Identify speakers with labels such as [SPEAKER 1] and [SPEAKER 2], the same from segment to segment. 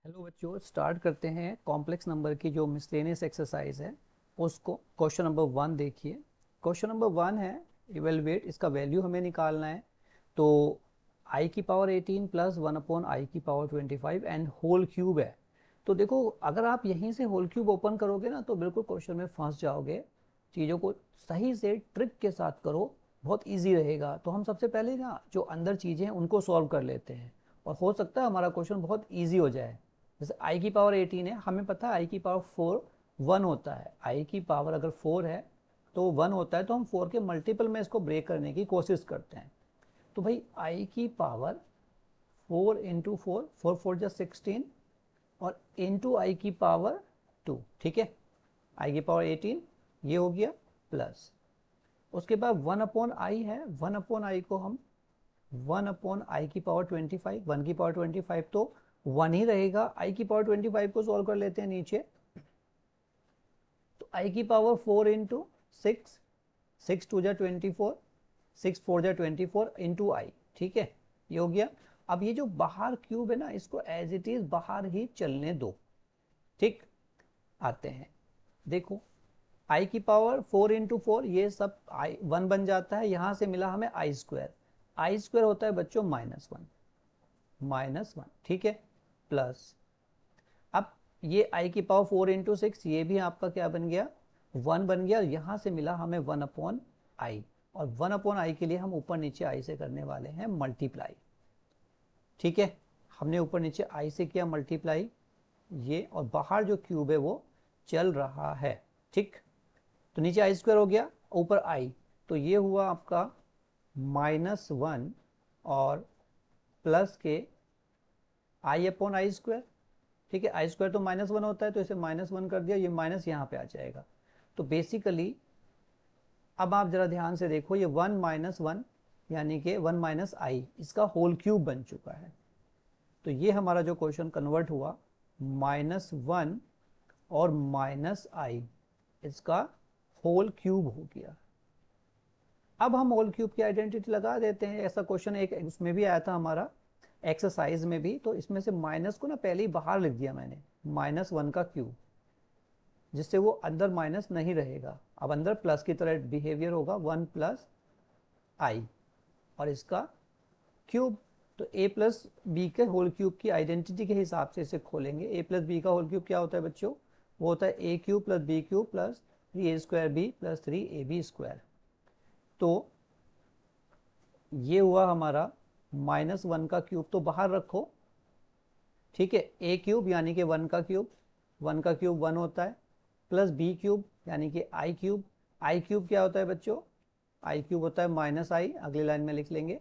[SPEAKER 1] Hello बच्चों, start करते हैं कॉम्प्लेक्स नंबर की जो मिसलेनियस एक्सरसाइज है उसको। क्वेश्चन नंबर 1 देखिए। क्वेश्चन नंबर 1 है इवेलुएट, इसका वैल्यू हमें निकालना है। तो आई की पावर 18 प्लस 1 अपॉन आई की पावर 25 एंड होल क्यूब है। तो देखो, अगर आप यहीं से होल क्यूब ओपन करोगे ना तो बिल्कुल क्वेश्चन में फंस जाओगे। चीज़ों को सही से ट्रिक के साथ करो, बहुत इजी रहेगा। तो हम सबसे पहले ना जो अंदर चीज़ें हैं उनको सॉल्व कर लेते हैं और हो सकता है हमारा क्वेश्चन बहुत ईजी हो जाए। जैसे आई की पावर 18 है, हमें पता है आई की पावर 4 1 होता है। आई की पावर अगर 4 है तो 1 होता है, तो हम 4 के मल्टीपल में इसको ब्रेक करने की कोशिश करते हैं। तो भाई आई की पावर 4 इंटू 4, 4 4 जा 16 और इंटू आई की पावर 2। ठीक है, आई की पावर 18 ये हो गया, प्लस उसके बाद 1 अपॉन आई है। 1 अपॉन आई को हम 1 अपॉन आई की पावर 25, 1 की पावर 25 तो 1 ही रहेगा। आई की पावर 25 को सॉल्व कर लेते हैं नीचे। तो आई की पावर 4 इंटू 6, 6 2 जा 24, 6 4 जा 24 इंटू आई। ठीक है, ये हो गया। अब ये जो बाहर क्यूब है ना, इसको एज इट इज बाहर ही चलने दो। ठीक, आते हैं, देखो आई की पावर 4 इंटू 4, ये सब आई 1 बन जाता है। यहां से मिला हमें आई स्क्वायर। आई स्क्वायर होता है बच्चों -1, -1। ठीक है, प्लस अब ये आई की पावर 4 इंटू 6, ये भी आपका क्या बन गया, 1 बन गया। यहां से मिला हमें 1 अपॉन आई, और 1 अपॉन आई के लिए हम ऊपर नीचे आई से करने वाले हैं मल्टीप्लाई। ठीक है, हमने ऊपर नीचे आई से किया मल्टीप्लाई ये, और बाहर जो क्यूब है वो चल रहा है। ठीक, तो नीचे आई स्क्वायर हो गया, ऊपर आई, तो ये हुआ आपका -1 और प्लस के आई अपॉन आई स्क्वायर। ठीक है, आई स्क्वायर तो -1 होता है, तो इसे -1 कर दिया, ये माइनस यहाँ पे आ जाएगा। तो बेसिकली अब आप जरा ध्यान से देखो, ये 1 -1 यानी कि 1 माइनस आई, इसका होल क्यूब बन चुका है। तो ये हमारा जो क्वेश्चन कन्वर्ट हुआ, -1 और माइनस आई, इसका होल क्यूब हो गया। अब हम होल क्यूब की आइडेंटिटी लगा देते हैं। ऐसा क्वेश्चन एक उसमें भी आया था हमारा, एक्सरसाइज में भी। तो इसमें से माइनस को ना पहले ही बाहर लिख दिया मैंने, -1 का क्यूब, जिससे वो अंदर माइनस नहीं रहेगा। अब अंदर प्लस की तरह बिहेवियर होगा, 1 प्लस आई और इसका क्यूब। तो ए प्लस बी के होल क्यूब की आइडेंटिटी के हिसाब से इसे खोलेंगे। ए प्लस बी का होल क्यूब क्या होता है बच्चों, वो होता है a cube plus b cube plus 3a² b plus 3ab²। तो ये हुआ हमारा -1 का क्यूब, तो बाहर रखो। ठीक है, ए क्यूब यानी कि 1 का क्यूब, 1 का क्यूब 1 होता है, प्लस बी क्यूब यानी कि आई क्यूब। आई क्यूब क्या होता है बच्चों, आई क्यूब होता है -आई, अगली लाइन में लिख लेंगे,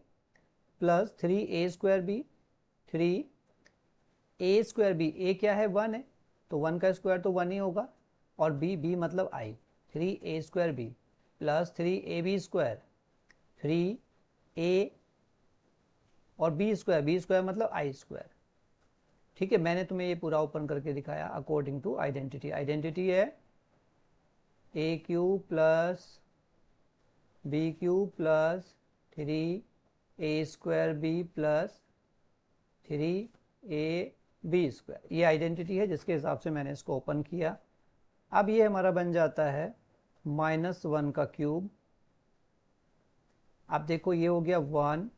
[SPEAKER 1] plus 3a² B, 3a² B, ए क्या है 1 है, तो 1 का स्क्वायर तो 1 ही होगा, और बी मतलब आई, 3a² b plus 3ab², 3a और बी स्क्वायर मतलब आई स्क्वायर। ठीक है, मैंने तुम्हें ये पूरा ओपन करके दिखाया अकॉर्डिंग टू आइडेंटिटी। आइडेंटिटी है a cube plus b cube plus 3a² b plus 3ab²। ये आइडेंटिटी है जिसके हिसाब से मैंने इसको ओपन किया। अब ये हमारा बन जाता है -1 का क्यूब। अब देखो ये हो गया 1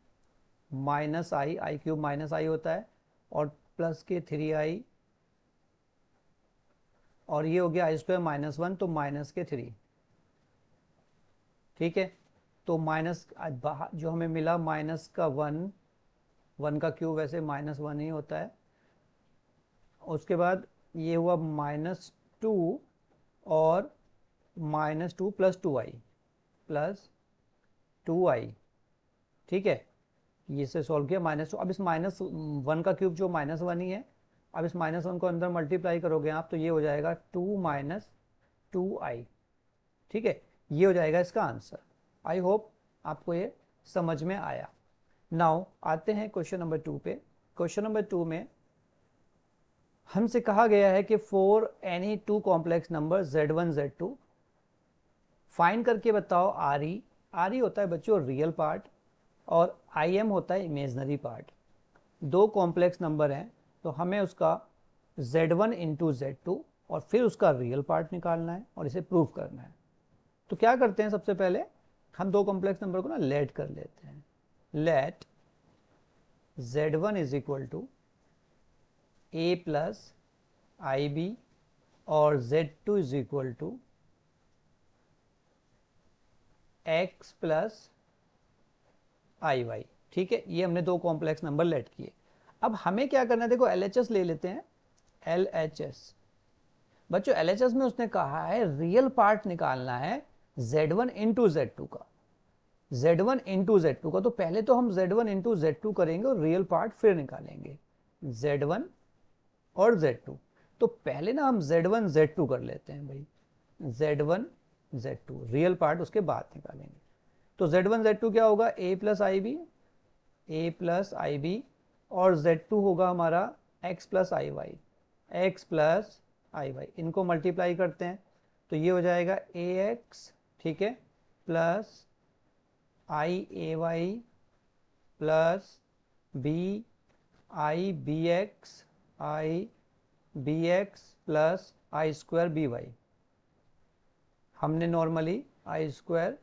[SPEAKER 1] माइनस आई, आई क्यूब माइनस आई होता है, और प्लस के 3i, और ये हो गया आई स्क्वायर -1 तो माइनस के 3। ठीक है, तो माइनस जो हमें मिला माइनस का 1, 1 का क्यूब वैसे -1 ही होता है। उसके बाद ये हुआ -2 और -2 प्लस 2i प्लस 2i। ठीक है, ये से सॉल्व किया -2। अब इस -1 का क्यूब जो -1 ही है, अब इस -1 को अंदर मल्टीप्लाई करोगे आप तो ये हो जाएगा 2 माइनस 2i। ठीक है, ये हो जाएगा इसका आंसर। आई होप आपको ये समझ में आया। नाउ आते हैं क्वेश्चन नंबर 2 पे। क्वेश्चन नंबर 2 में हमसे कहा गया है कि for any two complex number z1 z2 find करके बताओ आर ई। आर ई होता है बच्चों रियल पार्ट, और आई एम होता है इमेजनरी पार्ट। दो कॉम्प्लेक्स नंबर हैं, तो हमें उसका Z1 इंटू Z2 और फिर उसका रियल पार्ट निकालना है और इसे प्रूव करना है। तो क्या करते हैं, सबसे पहले हम दो कॉम्प्लेक्स नंबर को ना लेट कर लेते हैं। Let Z1 is equal to a plus i b और Z2 is equal to x plus i y. ठीक है, ये हमने दो कॉम्प्लेक्स नंबर लेट किए। अब हमें क्या करना है, देखो LHS ले लेते हैं। LHS बच्चों, LHS में उसने कहा है रियल पार्ट निकालना है Z1 इंटू Z2 का। Z1 इंटू Z2 का, तो पहले तो हम Z1 इंटू Z2 करेंगे और रियल पार्ट फिर निकालेंगे। Z1 और Z2, तो पहले ना हम Z1 Z2 कर लेते हैं भाई। Z1 Z2 रियल पार्ट उसके बाद निकालेंगे। तो Z1 Z2 क्या होगा, a प्लस आई बी और Z2 होगा हमारा x plus i y, x plus i y. इनको मल्टीप्लाई करते हैं तो ये हो जाएगा ax, ठीक है, plus i a y plus b i b x plus i square b y. हमने normally i square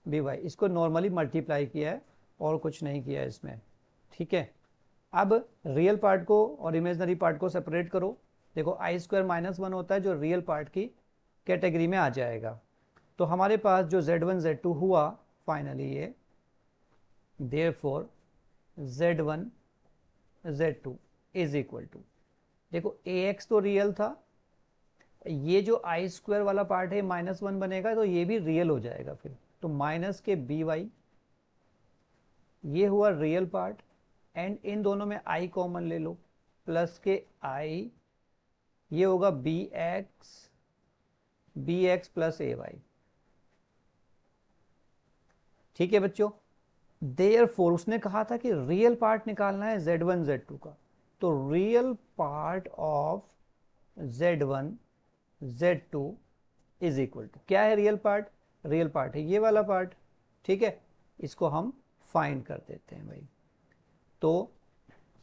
[SPEAKER 1] b y इसको नॉर्मली मल्टीप्लाई किया है और कुछ नहीं किया है इसमें। ठीक है, अब रियल पार्ट को और इमेजनरी पार्ट को सेपरेट करो। देखो आई स्क्वायर -1 होता है जो रियल पार्ट की कैटेगरी में आ जाएगा। तो हमारे पास जो Z1 Z2 हुआ फाइनली ये, therefore Z1 Z2 is equal to, देखो ax तो रियल था, ये जो आई स्क्वायर वाला पार्ट है -1 बनेगा तो ये भी रियल हो जाएगा फिर, तो माइनस के बी वाई, ये हुआ रियल पार्ट। एंड इन दोनों में आई कॉमन ले लो, प्लस के आई, ये होगा बी एक्स प्लस ए वाई। ठीक है बच्चों, देयरफॉर उसने कहा था कि रियल पार्ट निकालना है Z1 Z2 का, तो real part of Z1 Z2 is equal to, क्या है रियल पार्ट, रियल पार्ट है ये वाला पार्ट। ठीक है, इसको हम फाइंड कर देते हैं भाई। तो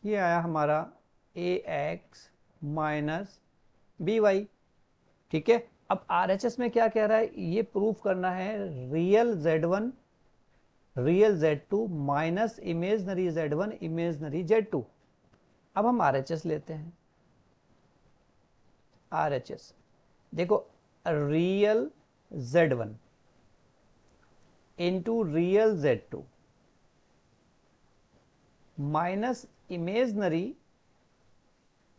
[SPEAKER 1] ये आया हमारा ax माइनस बी वाई। ठीक है, अब RHS में क्या कह रहा है, ये प्रूफ करना है real Z1 real Z2 minus imaginary Z1 imaginary Z2। अब हम RHS लेते हैं। RHS देखो, real Z1 into real Z2 minus imaginary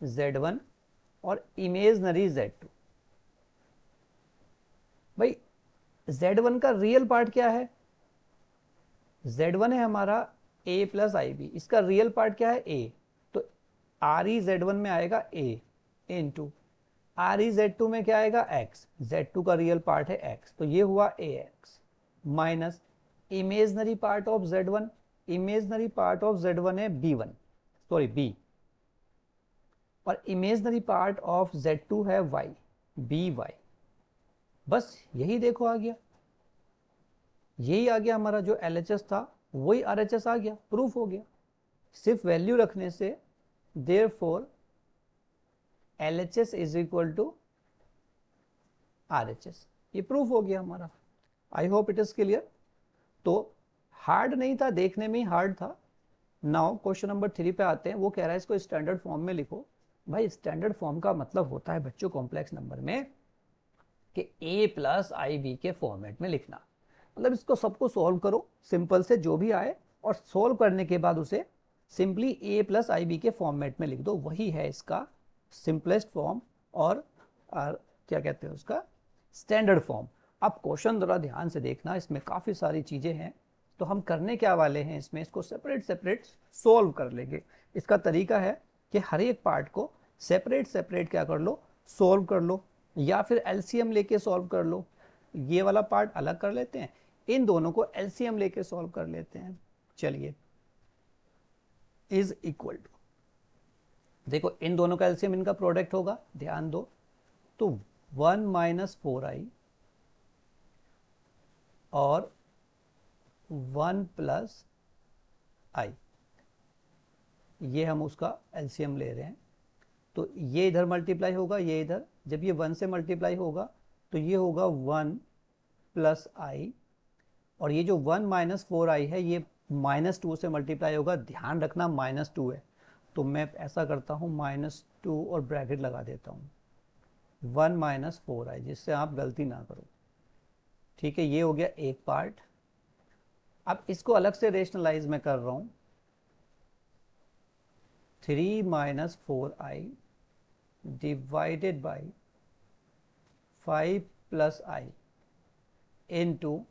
[SPEAKER 1] Z1 और इमेजनरी Z2। भाई Z1 का रियल पार्ट क्या है, Z1 है हमारा a प्लस आई बी, इसका रियल पार्ट क्या है a, तो RE Z1 में आएगा a इंटू RE Z2 में क्या आएगा x, Z2 का रियल पार्ट है x, तो ये हुआ ax minus imaginary part of Z1, imaginary part of Z1 है b1, सॉरी b, और इमेजनरी पार्ट ऑफ Z2 है y, by। बस यही देखो आ गया, यही आ गया हमारा जो LHS था वही RHS आ गया, प्रूफ हो गया सिर्फ वैल्यू रखने से। Therefore LHS is equal to RHS, ये प्रूफ हो गया हमारा। I hope it is clear. तो हार्ड नहीं था, देखने में ही हार्ड था। नाउ क्वेश्चन नंबर 3 पे आते हैं। वो कह रहा है इसको स्टैंडर्ड फॉर्म में लिखो। भाई स्टैंडर्ड फॉर्म का मतलब होता है बच्चों कॉम्प्लेक्स नंबर में कि a प्लस आई बी के फॉर्मेट में लिखना। मतलब इसको सबको सॉल्व करो सिंपल से जो भी आए, और सॉल्व करने के बाद उसे simply a plus i b के फॉर्मेट में लिख दो, वही है इसका सिंपलेस्ट फॉर्म और क्या कहते हैं उसका स्टैंडर्ड फॉर्म। अब क्वेश्चन जरा ध्यान से देखना, इसमें काफ़ी सारी चीज़ें हैं। तो हम करने क्या वाले हैं इसमें, इसको सेपरेट सेपरेट सॉल्व कर लेंगे। इसका तरीका है कि हर एक पार्ट को सेपरेट सेपरेट क्या कर लो, सॉल्व कर लो, या फिर LCM लेके सॉल्व कर लो। ये वाला पार्ट अलग कर लेते हैं, इन दोनों को LCM लेके सॉल्व कर लेते हैं। चलिए, इज इक्वल टू, देखो इन दोनों का LCM इनका प्रोडक्ट होगा, ध्यान दो। तो 1 माइनस 4i और 1 प्लस आई, ये हम उसका LCM ले रहे हैं। तो ये इधर मल्टीप्लाई होगा, ये इधर, जब ये 1 से मल्टीप्लाई होगा तो ये होगा 1 प्लस आई, और ये जो 1 माइनस 4i है ये -2 से मल्टीप्लाई होगा, ध्यान रखना -2 है, तो मैं ऐसा करता हूँ -2 और ब्रैकेट लगा देता हूँ 1 माइनस 4i, जिससे आप गलती ना करो। ठीक है, ये हो गया एक पार्ट। अब इसको अलग से रेशनलाइज में कर रहा हूँ, 3 minus 4i divided by 5 plus i into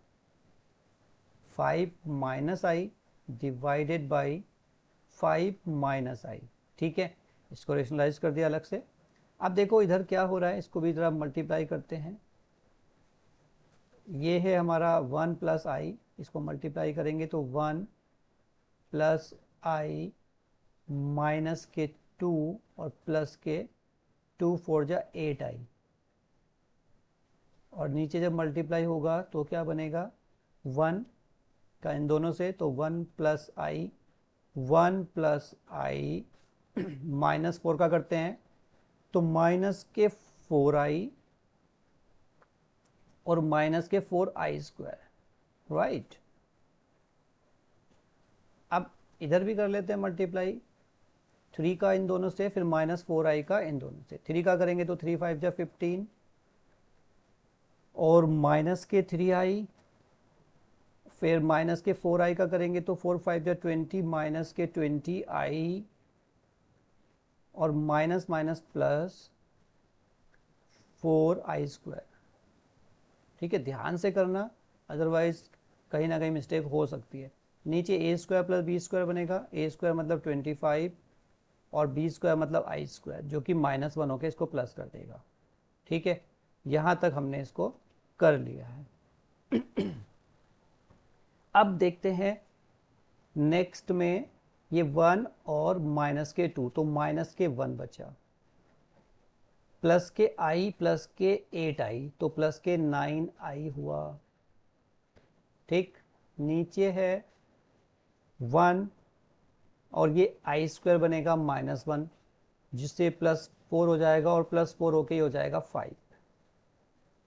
[SPEAKER 1] 5 minus i divided by 5 minus i. ठीक है, इसको रेशनलाइज कर दिया अलग से। अब देखो इधर क्या हो रहा है, इसको भी जरा मल्टीप्लाई करते हैं। ये है हमारा 1 प्लस आई, इसको मल्टीप्लाई करेंगे तो 1 प्लस आई माइनस के 2 और प्लस के 2 4 जा 8i, और नीचे जब मल्टीप्लाई होगा तो क्या बनेगा 1 का इन दोनों से, तो 1 प्लस आई, 1 प्लस आई माइनस 4 का करते हैं तो माइनस के 4i और माइनस के 4i स्क्वायर, राइट। अब इधर भी कर लेते हैं मल्टीप्लाई, 3 का इन दोनों से, फिर माइनस 4i का इन दोनों से। 3 का करेंगे तो 3 5 जा 15 और माइनस के 3i, फिर माइनस के 4i का करेंगे तो 4 5 जा 20 माइनस के 20i और minus minus plus 4i square. ठीक है, ध्यान से करना, अदरवाइज कहीं ना कहीं मिस्टेक हो सकती है। नीचे ए स्क्वायर प्लस बी स्क्वायर बनेगा, ए स्क्वायर मतलब 25 और बी स्क्वायर मतलब आई स्क्वायर, जो कि -1 होकर इसको प्लस कर देगा। ठीक है, यहाँ तक हमने इसको कर लिया है। अब देखते हैं नेक्स्ट में, ये 1 और माइनस के 2, तो माइनस के 1 बचा, प्लस के i प्लस के 8i, तो प्लस के 9i हुआ। ठीक, नीचे है 1 और ये i स्क्वायर बनेगा -1, जिससे +4 हो जाएगा और +4 होके ही हो जाएगा 5।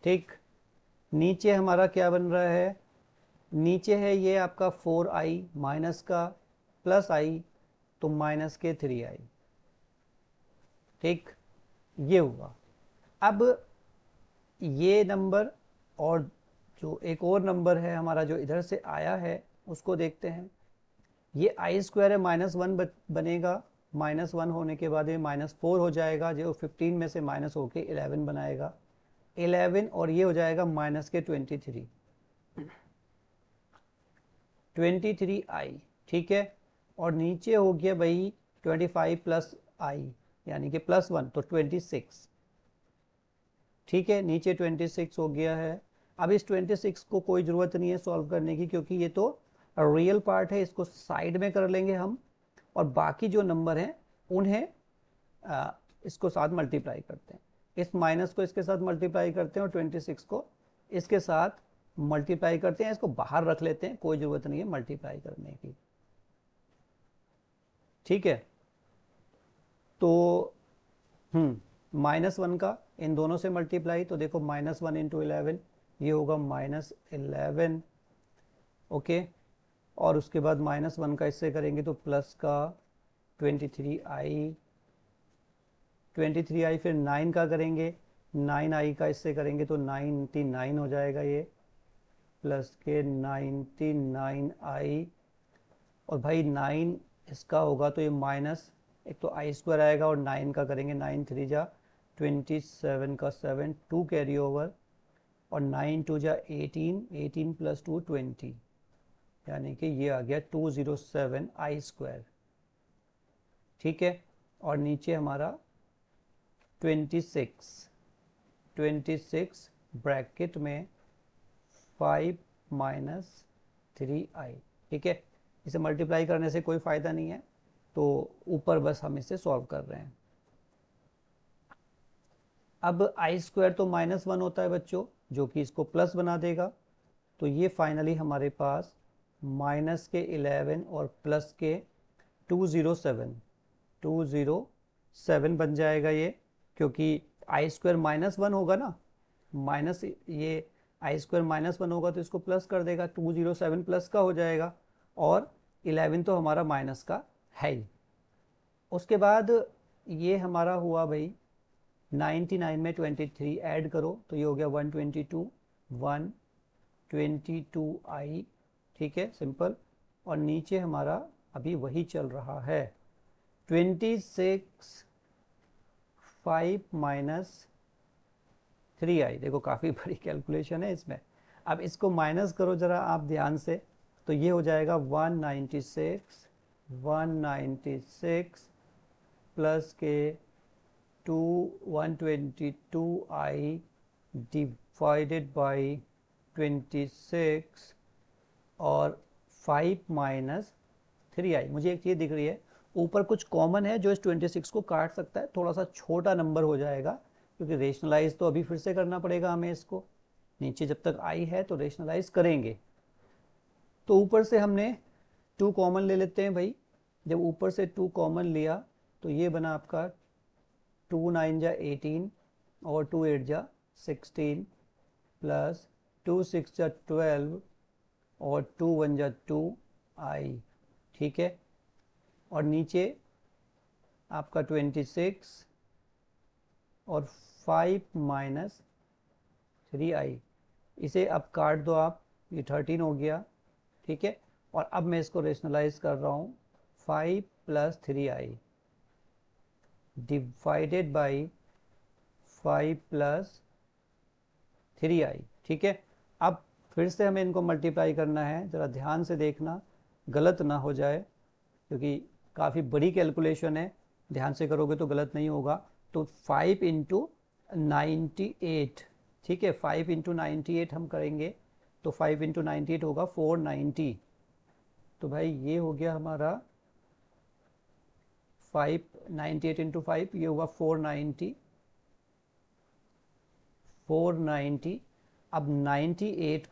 [SPEAKER 1] ठीक, नीचे हमारा क्या बन रहा है, नीचे है ये आपका 4i माइनस का प्लस i, तो माइनस के 3i। ठीक, ये हुआ। अब ये नंबर और जो एक और नंबर है हमारा जो इधर से आया है उसको देखते हैं। ये आई स्क्वायर है -1 बनेगा, -1 होने के बाद ये -4 हो जाएगा, जो 15 में से माइनस होके 11 बनाएगा, 11, और ये हो जाएगा माइनस के 23i। ठीक है, और नीचे हो गया भाई 25 प्लस आई यानी कि +1, तो 26। ठीक है, नीचे 26 हो गया है। अब इस 26 को कोई ज़रूरत नहीं है सॉल्व करने की, क्योंकि ये तो रियल पार्ट है, इसको साइड में कर लेंगे हम, और बाकी जो नंबर हैं उन्हें इसको साथ मल्टीप्लाई करते हैं। इस माइनस को इसके साथ मल्टीप्लाई करते हैं और 26 को इसके साथ मल्टीप्लाई करते हैं। इसको बाहर रख लेते हैं, कोई ज़रूरत नहीं है मल्टीप्लाई करने की। ठीक है, तो -1 का इन दोनों से मल्टीप्लाई, तो देखो -1 इंटू 11, ये होगा -11। ओके, और उसके बाद -1 का इससे करेंगे तो प्लस का 23i, फिर 9 का करेंगे, 9i का इससे करेंगे तो 99 हो जाएगा ये, प्लस के 99i, और भाई 9 इसका होगा तो ये माइनस, एक तो आई स्क्वायर आएगा और 9 का करेंगे, 9 3 जा 27 का 7, 2 कैरी ओवर, और 9 2 जा 18, 18 प्लस 2 20, यानी कि ये आ गया 207 आई स्क्वायर। ठीक है, और नीचे हमारा 26 ब्रैकेट में 5 माइनस 3i। ठीक है, इसे मल्टीप्लाई करने से कोई फ़ायदा नहीं है, तो ऊपर बस हम इसे सॉल्व कर रहे हैं। अब आई स्क्वायर तो -1 होता है बच्चों, जो कि इसको प्लस बना देगा, तो ये फाइनली हमारे पास -11 और प्लस के 207 7 बन जाएगा ये, क्योंकि आई स्क्वायर -1 होगा ना, माइनस ये आई स्क्वायर -1 होगा तो इसको प्लस कर देगा, 207 प्लस का हो जाएगा, और 11 तो हमारा माइनस का है ही। उसके बाद ये हमारा हुआ भाई 99 में 23 ऐड करो तो ये हो गया 122 ठीक है, सिंपल। और नीचे हमारा अभी वही चल रहा है 26 5 माइनस 3i। देखो काफ़ी बड़ी कैलकुलेशन है इसमें। अब इसको माइनस करो ज़रा आप ध्यान से, तो ये हो जाएगा 196 प्लस के 122i डिवाइडेड बाई 26 और 5 माइनस 3i। मुझे एक चीज़ दिख रही है, ऊपर कुछ कॉमन है जो इस 26 को काट सकता है, थोड़ा सा छोटा नंबर हो जाएगा, क्योंकि रेशनलाइज तो अभी फिर से करना पड़ेगा हमें इसको। नीचे जब तक आई है तो रेशनलाइज करेंगे। तो ऊपर से हमने 2 कॉमन ले लेते हैं भाई। जब ऊपर से 2 कॉमन लिया तो ये बना आपका 2 9 जा 18 और 2 8 जा 16 प्लस 2 6 जा 12 और 2 1 जा 2i, ठीक है। और नीचे आपका 26 और 5 माइनस 3i। इसे अब काट दो आप, ये 13 हो गया, ठीक है। और अब मैं इसको रेशनलाइज कर रहा हूँ 5 plus 3i divided by 5 plus 3i, ठीक है। अब फिर से हमें इनको मल्टीप्लाई करना है, ज़रा ध्यान से देखना गलत ना हो जाए, क्योंकि काफ़ी बड़ी कैलकुलेशन है, ध्यान से करोगे तो गलत नहीं होगा। तो 5 इंटू 98, ठीक है, 5 इंटू 98 हम करेंगे तो 5 इंटू 98 होगा 490। तो भाई ये हो गया हमारा 598 इंटू 5, ये हुआ 490। अब 98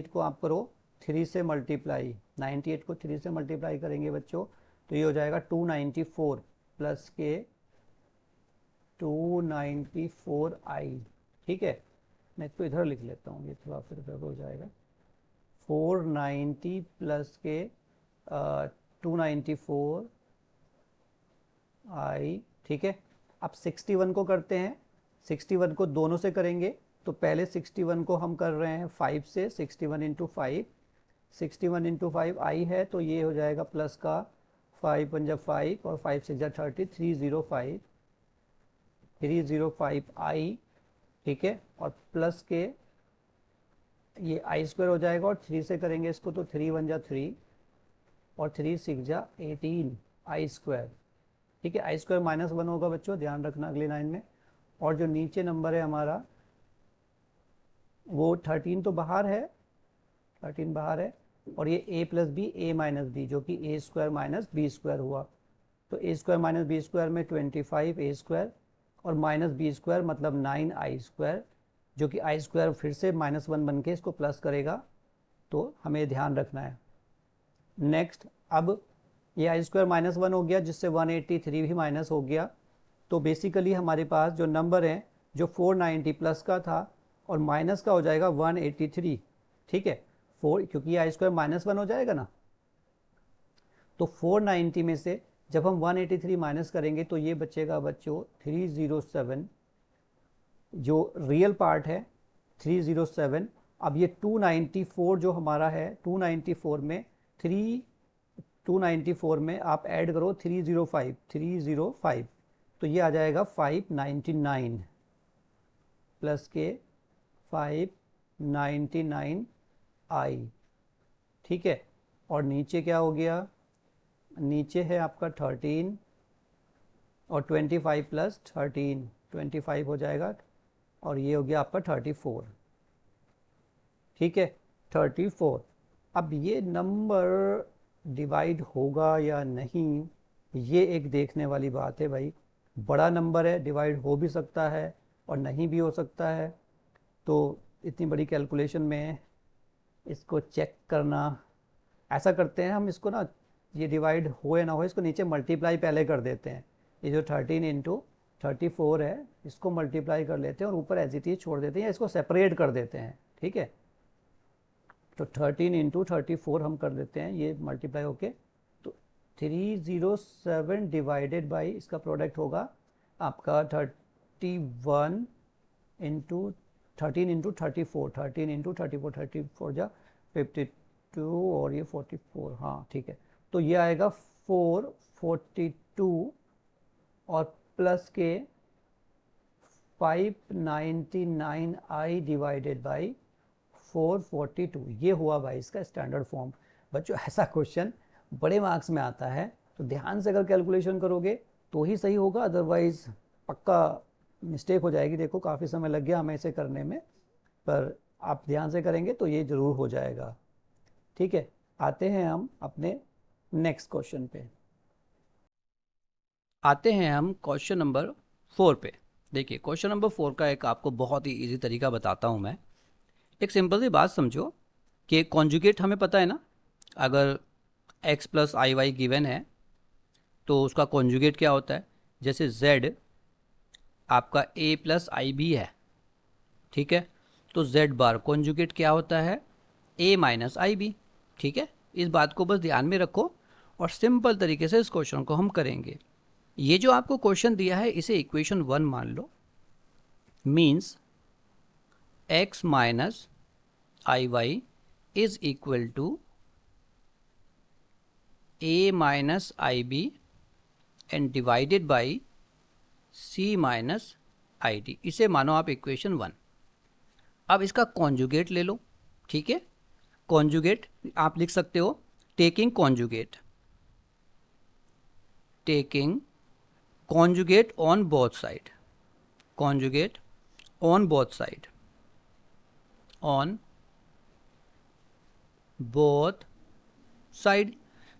[SPEAKER 1] को आप करो 3 से मल्टीप्लाई, 98 को 3 से मल्टीप्लाई करेंगे बच्चों तो ये हो जाएगा 294 प्लस के 294i, ठीक है। मैं इसको इधर लिख लेता हूँ, ये थोड़ा फिर इधर हो जाएगा। 490 प्लस के 294i, ठीक है। अब 61 को करते हैं, 61 को दोनों से करेंगे तो पहले 61 को हम कर रहे हैं 5 से, 61 इंटू 5, 61 इंटू 5 आई है तो ये हो जाएगा प्लस का 5 1 जा 5 और 5 6 जा 30, 305i, ठीक है। और प्लस के ये आई स्क्वायर हो जाएगा, और 3 से करेंगे इसको तो 3 1 जा 3 और 3 6 जा 18 आई स्क्वायर, ठीक है। आई स्क्वायर -1 होगा बच्चों, ध्यान रखना अगली लाइन में। और जो नीचे नंबर है हमारा वो 13 तो बाहर है, 13 बाहर है, और ये a plus b a minus b जो कि a square minus b square हुआ। तो a square minus b square में 25 ए स्क्वायर और माइनस बी स्क्वायर मतलब 9 आई स्क्वायर, जो कि आई स्क्वायर फिर से -1 बन के इसको प्लस करेगा, तो हमें ध्यान रखना है। नेक्स्ट, अब ये आई स्क्वायर -1 हो गया जिससे 183 भी माइनस हो गया। तो बेसिकली हमारे पास जो नंबर है जो 490 प्लस का था और माइनस का हो जाएगा 183, ठीक है। 4 क्योंकि आई स्क्वायर -1 हो जाएगा ना, तो 490 में से जब हम 183 माइनस करेंगे तो ये बचेगा बच्चों 307, जो रियल पार्ट है 307। अब ये 294 जो हमारा है 294 में आप ऐड करो 305 तो ये आ जाएगा 599 प्लस के 599i, ठीक है। और नीचे क्या हो गया, नीचे है आपका 13 और 25 प्लस 13 25 हो जाएगा, और ये हो गया आपका 34, ठीक है, 34। अब ये नंबर डिवाइड होगा या नहीं, ये एक देखने वाली बात है भाई। बड़ा नंबर है, डिवाइड हो भी सकता है और नहीं भी हो सकता है, तो इतनी बड़ी कैलकुलेशन में इसको चेक करना, ऐसा करते हैं हम इसको ना, ये डिवाइड हो या ना हो इसको नीचे मल्टीप्लाई पहले कर देते हैं, ये जो 13 इंटू 34 है इसको मल्टीप्लाई कर लेते हैं और ऊपर एज इट इज छोड़ देते हैं या इसको सेपरेट कर देते हैं, ठीक है। तो 13 इंटू 34 हम कर देते हैं, ये मल्टीप्लाई होके तो 307 डिवाइडेड बाई इसका प्रोडक्ट होगा आपका 31 इंटू 13 इंटू 34, 13 इंटू 34, 34 जा 52 और ये 44, हाँ ठीक है। तो ये आएगा 442 और प्लस के 599i डिवाइडेड बाई 442, ये हुआ भाई इसका स्टैंडर्ड फॉर्म। बच्चों ऐसा क्वेश्चन बड़े मार्क्स में आता है, तो ध्यान से अगर कैलकुलेशन करोगे तो ही सही होगा, अदरवाइज पक्का मिस्टेक हो जाएगी। देखो काफ़ी समय लग गया हमें इसे करने में, पर आप ध्यान से करेंगे तो ये ज़रूर हो जाएगा, ठीक है। आते हैं हम अपने नेक्स्ट क्वेश्चन पे। आते हैं हम क्वेश्चन नंबर 4 पे। देखिए क्वेश्चन नंबर 4 का एक आपको बहुत ही इजी तरीका बताता हूँ मैं। एक सिंपल सी बात समझो कि कॉन्जुगेट हमें पता है ना, अगर x plus i Y given है तो उसका कॉन्जुगेट क्या होता है। जैसे z आपका a प्लस आई बी है, ठीक है, तो z बार कॉन्जुगेट क्या होता है, a माइनस आई बी, ठीक है। इस बात को बस ध्यान में रखो और सिंपल तरीके से इस क्वेश्चन को हम करेंगे। ये जो आपको क्वेश्चन दिया है इसे इक्वेशन 1 मान लो, means x minus i y is equal to a minus i b and divided by c minus i d. इसे मानो आप इक्वेशन 1। अब इसका कॉन्जुगेट ले लो, ठीक है। कॉन्जुगेट आप लिख सकते हो taking conjugate, taking conjugate on both side, conjugate on both side, on both side।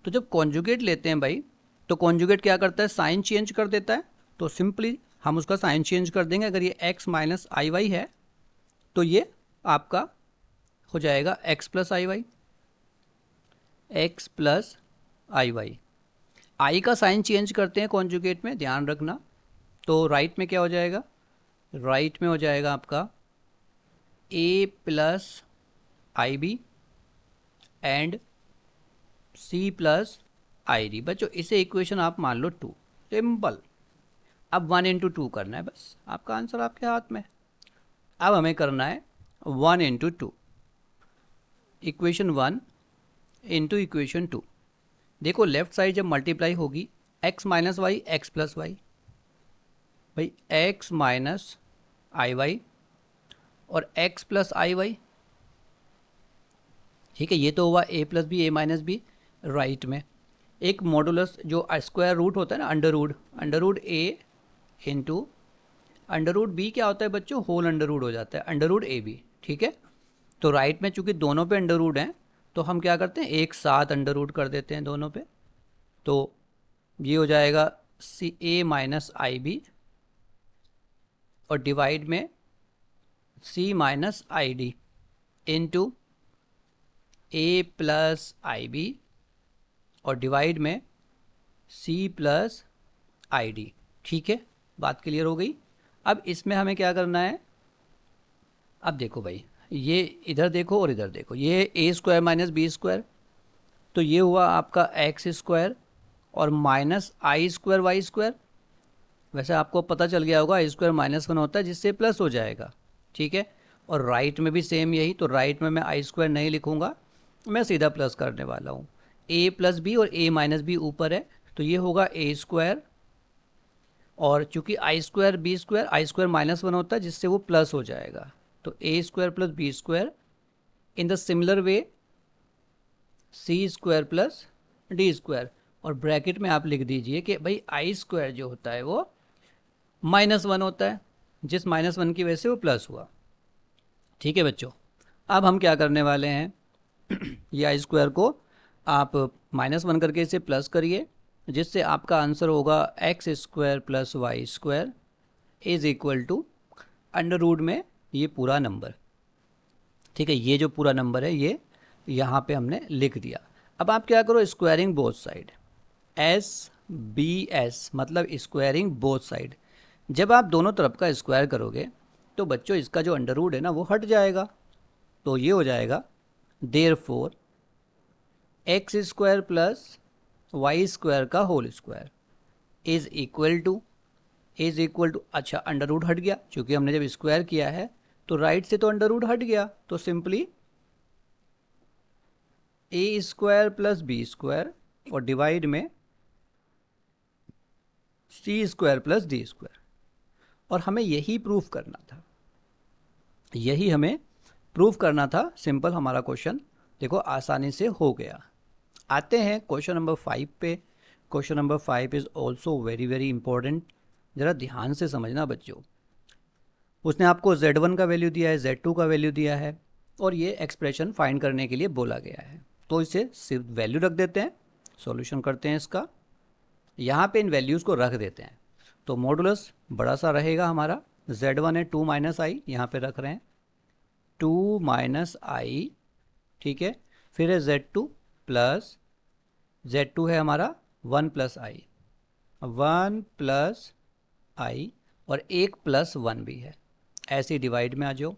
[SPEAKER 1] तो जब conjugate लेते हैं भाई तो conjugate क्या करता है, साइन चेंज कर देता है। तो सिंपली हम उसका साइन चेंज कर देंगे। अगर ये x माइनस आई वाई है तो ये आपका हो जाएगा x plus i Y, x plus i Y. आई का साइन चेंज करते हैं कॉन्जुगेट में, ध्यान रखना। तो राइट में क्या हो जाएगा, राइट में हो जाएगा आपका a plus i b and c plus i d. बच्चों इसे इक्वेशन आप मान लो 2, सिंपल। अब 1 इंटू 2 करना है, बस आपका आंसर आपके हाथ में। अब हमें करना है 1 इंटू 2, इक्वेशन 1 इंटू इक्वेशन 2। देखो लेफ्ट साइड जब मल्टीप्लाई होगी x minus y x plus y, भाई x माइनस आई वाई और x प्लस आई वाई, ठीक है। ये तो हुआ a plus b, a minus b. Right में एक मॉडुलस जो स्क्वायर रूट होता है ना, under root a into under root b क्या होता है बच्चों, होल अंडर रूट हो जाता है, अंडर रूट ए बी, ठीक है। तो राइट में चूंकि दोनों पे अंडर रूट हैं तो हम क्या करते हैं, एक साथ अंडर रूट कर देते हैं दोनों पे। तो ये हो जाएगा c a minus i b और डिवाइड में c minus i d into a plus i b और डिवाइड में c प्लस आई डी, ठीक है। बात क्लियर हो गई। अब इसमें हमें क्या करना है, अब देखो भाई ये इधर देखो और इधर देखो, ये ए स्क्वायर माइनस बी स्क्वायर, तो ये हुआ आपका एक्स स्क्वायर और माइनस आई स्क्वायर वाई स्क्वायर। वैसे आपको पता चल गया होगा आई स्क्वायर माइनस 1 होता है जिससे प्लस हो जाएगा, ठीक है। और राइट में भी सेम यही, तो राइट में मैं आई स्क्वायर नहीं लिखूंगा, मैं सीधा प्लस करने वाला हूँ। ए प्लस बी और ए माइनस बी ऊपर है तो ये होगा ए स्क्वायर, और चूंकि i square b square, i square minus 1 होता है जिससे वो प्लस हो जाएगा, तो a square plus b square. In the similar way c square plus d square, और ब्रैकेट में आप लिख दीजिए कि भाई आई स्क्वायर जो होता है वो -1 होता है, जिस -1 की वजह से वो प्लस हुआ, ठीक है बच्चों। अब हम क्या करने वाले हैं ये आई स्क्वायर को आप -1 करके इसे प्लस करिए, जिससे आपका आंसर होगा x square plus y square is equal to under root में ये पूरा नंबर, ठीक है। ये जो पूरा नंबर है ये यहाँ पे हमने लिख दिया। अब आप क्या करो, squaring both side, S BS मतलब स्क्वायरिंग बोथ साइड। जब आप दोनों तरफ का स्क्वायर करोगे तो बच्चों इसका जो अंडर रूट है ना वो हट जाएगा, तो ये हो जाएगा therefore x square plus y square का whole square is equal to अच्छा अंडर रूट हट गया, क्योंकि हमने जब स्क्वायर किया है तो राइट से तो अंडर रूट हट गया, तो सिंपली ए स्क्वायर प्लस बी स्क्वायर और डिवाइड में सी स्क्वायर प्लस डी स्क्वायर। और हमें यही प्रूफ करना था, यही हमें प्रूफ करना था। सिंपल हमारा क्वेश्चन देखो आसानी से हो गया। आते हैं क्वेश्चन नंबर 5 पे। Question number 5 is also very very important. जरा ध्यान से समझना बच्चों। उसने आपको Z1 का वैल्यू दिया है, Z2 का वैल्यू दिया है और ये एक्सप्रेशन फाइंड करने के लिए बोला गया है, तो इसे सिर्फ वैल्यू रख देते हैं, सॉल्यूशन करते हैं इसका। यहाँ पे इन वैल्यूज़ को रख देते हैं, तो मॉडुलस बड़ा सा रहेगा हमारा। Z1 है 2 माइनस आई, यहाँ पे रख रहे हैं 2 माइनस आई, ठीक है। फिर है Z2 प्लस Z2 है हमारा 1 प्लस आई, 1 प्लस आई और एक प्लस 1 भी है। ऐसे डिवाइड में आ जाओ,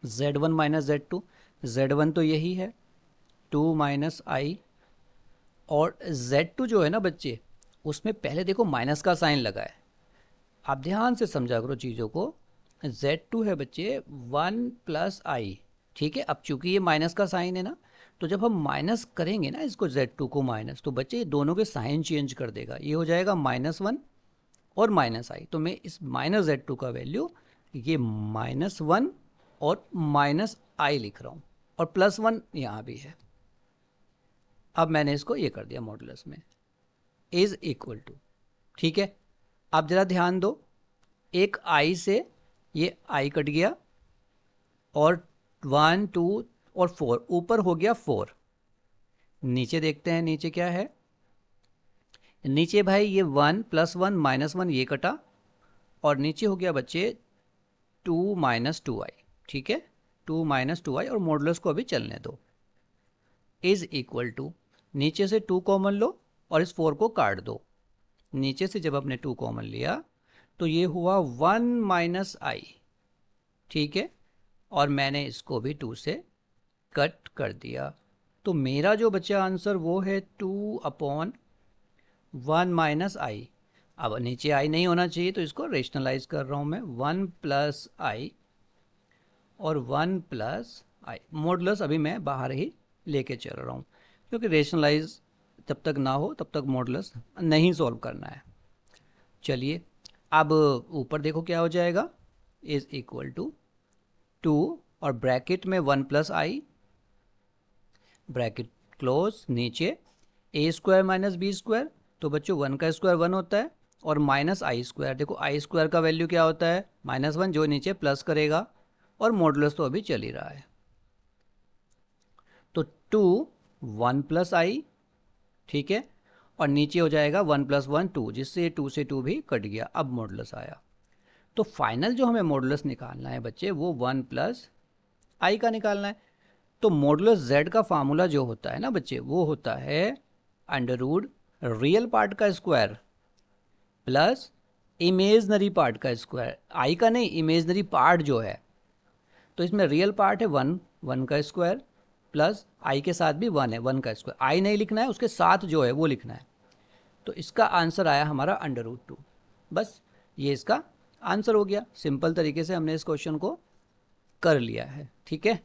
[SPEAKER 1] Z1 माइनस Z2, Z1 तो यही है 2 माइनस आई और Z2 जो है ना बच्चे उसमें पहले देखो माइनस का साइन लगा है, आप ध्यान से समझा करो चीज़ों को। Z2 है बच्चे 1 प्लस आई, ठीक है। अब चूंकि ये माइनस का साइन है ना, तो जब हम माइनस करेंगे ना इसको Z2 को माइनस, तो बच्चे ये दोनों के साइन चेंज कर देगा, ये हो जाएगा -1 और माइनस आई। तो मैं इस माइनस Z2 का वैल्यू ये -1 और माइनस आई लिख रहा हूँ और +1 यहाँ भी है। अब मैंने इसको ये कर दिया मॉडुलस में इज इक्वल टू, ठीक है। अब जरा ध्यान दो, एक आई से ये आई कट गया और 1 2 और 4 ऊपर हो गया 4। नीचे देखते हैं नीचे क्या है। नीचे भाई ये 1 + 1 -1 ये कटा और नीचे हो गया बच्चे 2 - 2i, ठीक है। 2 - 2i और मॉडुलस को अभी चलने दो इज इक्वल टू, नीचे से 2 कॉमन लो और इस 4 को काट दो। नीचे से जब आपने 2 कॉमन लिया तो ये हुआ 1 - i, ठीक है। और मैंने इसको भी 2 से कट कर दिया, तो मेरा जो बचा आंसर वो है 2/1 - i। अब नीचे i नहीं होना चाहिए तो इसको रेशनलाइज कर रहा हूँ मैं, 1 + i और 1 + i। मॉडुलस अभी मैं बाहर ही लेके चल रहा हूँ, क्योंकि रेशनलाइज जब तक ना हो तब तक मॉडुलस नहीं सॉल्व करना है। चलिए अब ऊपर देखो क्या हो जाएगा, इज इक्वल टू 2 और ब्रैकेट में 1 + i, ब्रैकेट क्लोज, नीचे a² - b²। तो बच्चों 1 का स्क्वायर 1 होता है और -i², देखो i² का वैल्यू क्या होता है -1, जो नीचे प्लस करेगा और मॉडुलस तो अभी चल ही रहा है। तो 2 1 + i, ठीक है। और नीचे हो जाएगा 1 + 1 2, जिससे 2 से 2 भी कट गया, अब मॉडुलस आया। तो फाइनल जो हमें मॉडुलस निकालना है बच्चे वो 1 + i का निकालना है। तो मॉडुलस z का फार्मूला जो होता है ना बच्चे, वो होता है अंडर रूट रियल पार्ट का स्क्वायर प्लस इमेजनरी पार्ट का स्क्वायर, i का नहीं, इमेजनरी पार्ट जो है। तो इसमें रियल पार्ट है 1 का स्क्वायर प्लस i के साथ भी 1 है, 1 का स्क्वायर। i नहीं लिखना है, उसके साथ जो है वो लिखना है। तो इसका आंसर आया हमारा अंडर रूट 2। बस ये इसका आंसर हो गया। सिंपल तरीके से हमने इस क्वेश्चन को कर लिया है, ठीक है।